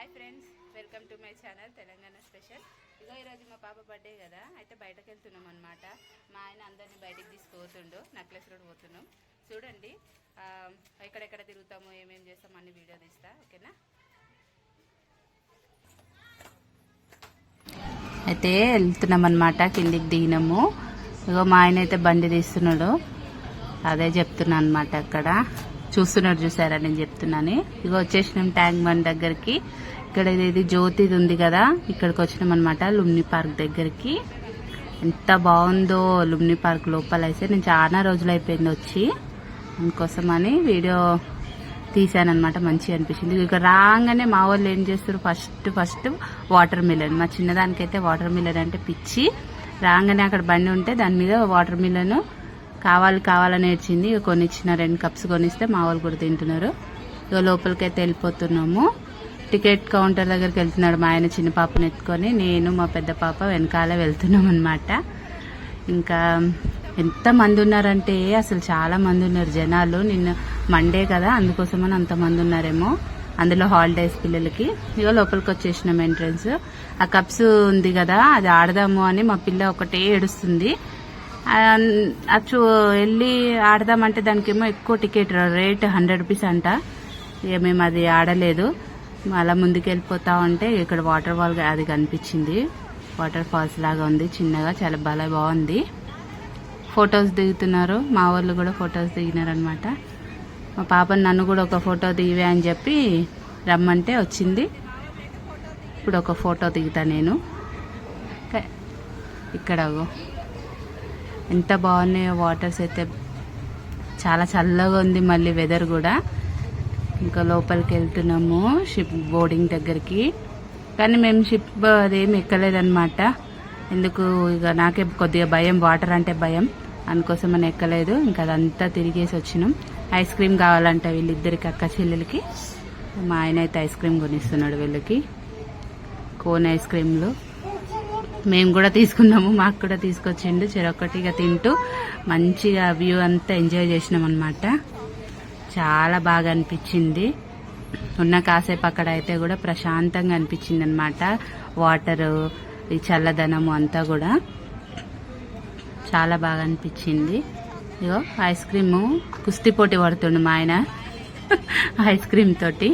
Hi friends, welcome to my channel Telangana special. ఇగో ఈరోజు మా పాప బర్త్డే కదా, అయితే బయటకు వెళ్తున్నాం అనమాట. మా ఆయన అందరినీ బయటికి తీసుకుపోతుండు, నెక్లెస్ రోడ్ పోతున్నాం. చూడండి ఎక్కడెక్కడ తిరుగుతాము, ఏమేమి చేస్తాము అన్ని వీడియో తీస్తా, ఓకేనా? అయితే వెళ్తున్నాం అనమాట, కిందికి దిగినాము. ఇగో మా ఆయన అయితే బండి తీస్తున్నాడు, అదే చెప్తున్నా అనమాట. అక్కడ చూస్తున్నాడు, చూసారా నేను చెప్తున్నాను. ఇక వచ్చేసినాం ట్యాంక్ బండ్ దగ్గరికి. ఇక్కడ ఇది జ్యోతిది ఉంది కదా, ఇక్కడికి వచ్చినాం అనమాట లుమ్ని పార్క్ దగ్గరికి. ఎంత బాగుందో లుమ్ని పార్క్ లోపల. అయితే నేను చాలా రోజులు అయిపోయింది వచ్చి, అందుకోసమని వీడియో తీసానమాట. మంచిగా అనిపించింది. ఇక రాగానే మా వాళ్ళు ఏం చేస్తారు, ఫస్ట్ వాటర్ మిలన్. మా చిన్నదానికైతే వాటర్ మిలన్ అంటే పిచ్చి. రాగానే అక్కడ బండి ఉంటే దాని మీద వాటర్ మిలన్ కావాలని ఏడ్చింది. ఇక కొనిచ్చిన 2 కప్స్ కొనిస్తే మా వాళ్ళు కూడా తింటున్నారు. ఇక లోపలికైతే వెళ్ళిపోతున్నాము. టికెట్ కౌంటర్ దగ్గరికి వెళ్తున్నాడు మా ఆయన చిన్న పాపను ఎత్తుకొని. నేను మా పెద్ద పాప వెనకాల వెళ్తున్నాం అనమాట. ఇంకా ఎంత మంది ఉన్నారంటే అసలు చాలా మంది ఉన్నారు జనాలు. నిన్న మండే కదా, అందుకోసమని అంతమంది ఉన్నారేమో, అందులో హాలిడేస్ పిల్లలకి. ఇక లోపలికి వచ్చేసినాం ఎంట్రన్స్. ఆ కప్స్ ఉంది కదా, అది ఆడదాము అని మా పిల్ల ఒకటే ఏడుస్తుంది. అచ్చు వెళ్ళి ఆడదామంటే దానికేమో ఎక్కువ టికెట్ రేట్ 100 రూపీస్ అంట. ఇక మేము అది ఆడలేదు. అలా ముందుకు వెళ్ళిపోతా ఉంటే ఇక్కడ వాటర్ ఫాల్ అది కనిపించింది. వాటర్ ఫాల్స్ లాగా ఉంది చిన్నగా, చాలా బాగుంది. ఫొటోస్ దిగుతున్నారు, మా వాళ్ళు కూడా ఫొటోస్ దిగినారు అనమాట. మా పాపని నన్ను కూడా ఒక ఫోటో దిగివే అని చెప్పి రమ్మంటే వచ్చింది. ఇప్పుడు ఒక ఫోటో దిగుతా నేను. ఇక్కడ ఎంత బాగున్నాయో వాటర్స్ అయితే, చాలా చల్లగా ఉంది. మళ్ళీ వెదర్ కూడా. ఇంకా లోపలికి వెళ్తున్నాము షిప్ బోర్డింగ్ దగ్గరికి. కానీ మేము షిప్ అదేమి ఎక్కలేదన్నమాట. ఎందుకు, ఇక నాకే కొద్దిగా భయం, వాటర్ అంటే భయం, అందుకోసం ఎక్కలేదు. ఇంకా అదంతా తిరిగేసి వచ్చినాం. ఐస్ క్రీమ్ కావాలంట వీళ్ళిద్దరికి, అక్క చెల్లెలకి. మా ఆయన అయితే ఐస్ క్రీమ్ కొనిస్తున్నాడు వీళ్ళకి, కోన్ ఐస్ క్రీమ్లు. మేము కూడా తీసుకున్నాము, మాకు కూడా తీసుకొచ్చిండు. చెరొక్కటిగా తింటూ మంచిగా వ్యూ అంతా ఎంజాయ్ చేసినాం అనమాట. చాలా బాగా అనిపించింది. ఉన్న కాసేపు అక్కడ అయితే కూడా ప్రశాంతంగా అనిపించింది అనమాట. వాటరు, ఈ చల్లదనము అంతా కూడా చాలా బాగా అనిపించింది. ఇగో ఐస్ క్రీము కుస్తీ పోటీ పడుతుండు మా ఆయన ఐస్ క్రీమ్ తోటి.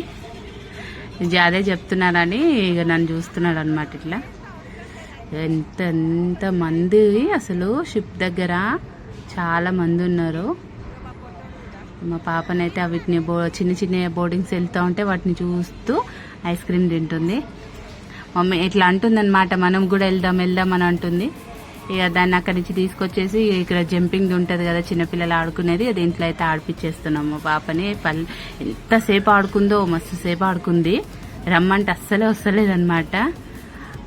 అదే చెప్తున్నానని ఇక నన్ను చూస్తున్నాడు అనమాట. ఇట్లా ఎంత మంది అసలు షిప్ దగ్గర, చాలా మంది ఉన్నారు. మా పాపనైతే వీటిని చిన్న బోర్డింగ్స్ వెళ్తూ ఉంటే వాటిని చూస్తూ ఐస్ క్రీమ్ తింటుంది. మమ్మీ ఇట్లా అంటుంది అనమాట, మనం కూడా వెళ్దాం అని అంటుంది. ఇక దాన్ని అక్కడి నుంచి తీసుకొచ్చేసి ఇక్కడ జంపింగ్ ఉంటుంది కదా చిన్నపిల్లలు ఆడుకునేది, అది ఇంట్లో అయితే ఆడిపించేస్తున్నాము. మా పాపని ఎంతసేపు ఆడుకుందో, మస్తు సేపు ఆడుకుంది. రమ్మంటే అస్సలే వస్తలేదన్నమాట.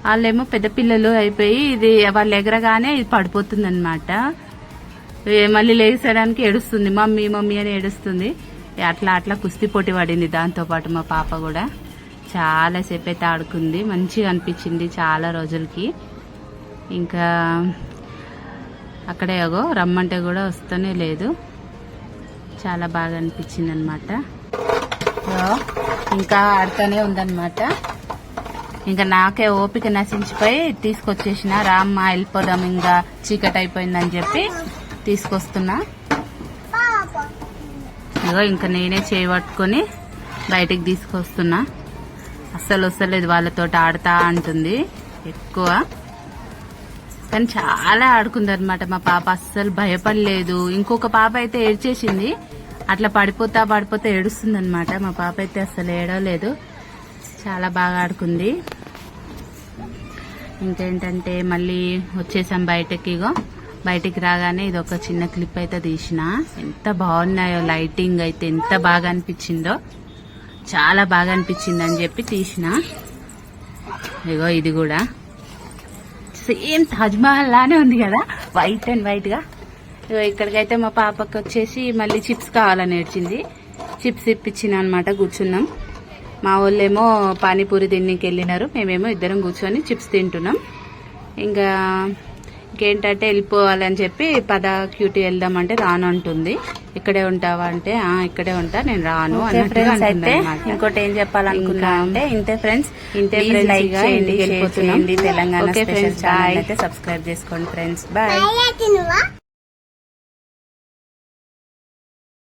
వాళ్ళేమో పెద్ద పిల్లలు అయిపోయి ఇది వాళ్ళు ఎగరగానే ఇది పడిపోతుంది అనమాట. మళ్ళీ లేచడానికి ఏడుస్తుంది, మమ్మీ మమ్మీ అని ఏడుస్తుంది. అట్లా కుస్తీ పోటీ పడింది దాంతోపాటు మా పాప కూడా. చాలాసేపు అయితే ఆడుకుంది, మంచిగా అనిపించింది చాలా రోజులకి. ఇంకా అక్కడే రమ్మంటే కూడా వస్తూనే లేదు. చాలా బాగా అనిపించింది అనమాట. ఇంకా ఆడుతూనే ఉందన్నమాట. ఇంకా నాకే ఓపిక నశించిపోయి తీసుకొచ్చేసిన. రామ్మ వెళ్ళిపోదాం, ఇంకా చీకటి అయిపోయిందని చెప్పి తీసుకొస్తున్నా. ఇగో ఇంకా నేనే చేయబట్టుకొని బయటికి తీసుకొస్తున్నా. అస్సలు వస్తలేదు, వాళ్ళతో ఆడుతా అంటుంది ఎక్కువ. కానీ చాలా ఆడుకుంది అనమాట మా పాప, అస్సలు భయపడలేదు. ఇంకొక పాప అయితే ఏడ్చేసింది, అట్లా పడిపోతా ఏడుస్తుంది అనమాట. మా పాప అయితే అస్సలు ఏడవలేదు, చాలా బాగా ఆడుకుంది. ఇంకేంటంటే మళ్ళీ వచ్చేసాం బయటకి. బయటికి రాగానే ఇది ఒక చిన్న క్లిప్ అయితే తీసిన. ఎంత బాగున్నాయో, లైటింగ్ అయితే ఎంత బాగా అనిపించిందో, చాలా బాగా అనిపించింది అని చెప్పి తీసిన. ఇది కూడా సేమ్ తాజ్ మహల్ లానే ఉంది కదా, వైట్ అండ్ వైట్ గా. ఇక్కడికైతే మా పాపకి వచ్చేసి మళ్ళీ చిప్స్ కావాలని ఏడ్చింది. చిప్స్ ఇప్పించిన అనమాట. కూర్చున్నాం. మా వాళ్ళేమో పానీపూరి తిన్నికి వెళ్ళినారు, మేమేమో ఇద్దరం కూర్చొని చిప్స్ తింటున్నాం. ఇంకా ఇంకేంటంటే వెళ్ళిపోవాలని చెప్పి పద క్యూటీ వెళ్దామంటే రాను అంటుంది. ఇక్కడే ఉంటావా అంటే ఇక్కడే ఉంటా, నేను రాను అన్నట్టుగా అంటుంది అన్నమాట. ఇంకోటి ఏం చెప్పాలనుకున్నా అంటే ఇంతే ఫ్రెండ్స్, లైక్ చేయండి, తెలంగాణ స్పెషల్ ఛానల్ అయితే సబ్స్క్రైబ్ చేసుకోండి ఫ్రెండ్స్. బాయ్.